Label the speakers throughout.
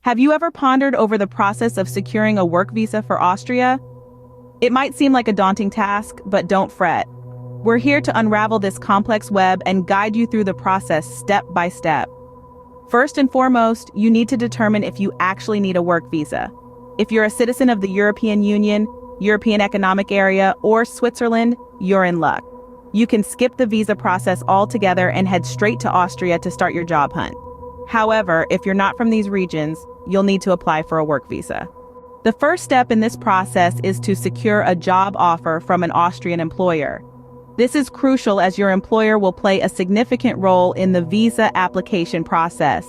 Speaker 1: Have you ever pondered over the process of securing a work visa for Austria? It might seem like a daunting task, but don't fret. We're here to unravel this complex web and guide you through the process step by step. First and foremost, you need to determine if you actually need a work visa. If you're a citizen of the European Union, European Economic Area, or Switzerland, you're in luck. You can skip the visa process altogether and head straight to Austria to start your job hunt. However, if you're not from these regions, you'll need to apply for a work visa. The first step in this process is to secure a job offer from an Austrian employer. This is crucial as your employer will play a significant role in the visa application process.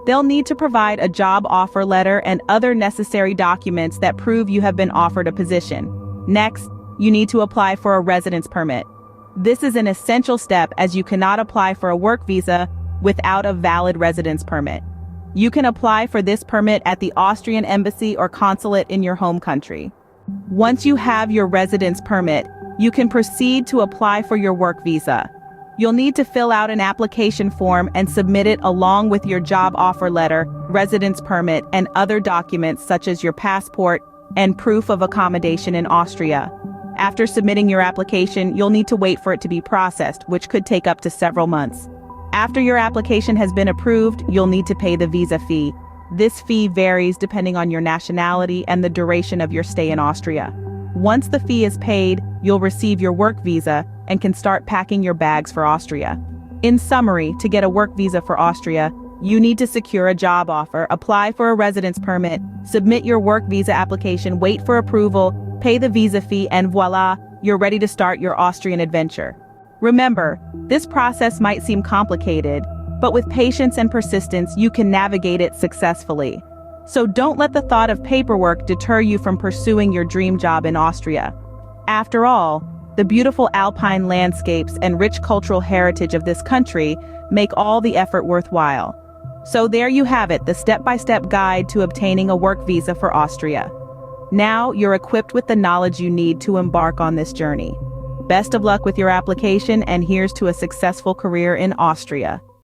Speaker 1: They'll need to provide a job offer letter and other necessary documents that prove you have been offered a position. Next, you need to apply for a residence permit. This is an essential step as you cannot apply for a work visa without a valid residence permit. You can apply for this permit at the Austrian embassy or consulate in your home country. Once you have your residence permit, you can proceed to apply for your work visa. You'll need to fill out an application form and submit it along with your job offer letter, residence permit, and other documents such as your passport and proof of accommodation in Austria. After submitting your application, you'll need to wait for it to be processed, which could take up to several months. After your application has been approved, you'll need to pay the visa fee. This fee varies depending on your nationality and the duration of your stay in Austria. Once the fee is paid, you'll receive your work visa and can start packing your bags for Austria. In summary, to get a work visa for Austria, you need to secure a job offer, apply for a residence permit, submit your work visa application, wait for approval, pay the visa fee, and voila, you're ready to start your Austrian adventure. Remember, this process might seem complicated, but with patience and persistence, you can navigate it successfully. So don't let the thought of paperwork deter you from pursuing your dream job in Austria. After all, the beautiful alpine landscapes and rich cultural heritage of this country make all the effort worthwhile. So there you have it, the step-by-step guide to obtaining a work visa for Austria. Now you're equipped with the knowledge you need to embark on this journey. Best of luck with your application, and here's to a successful career in Austria.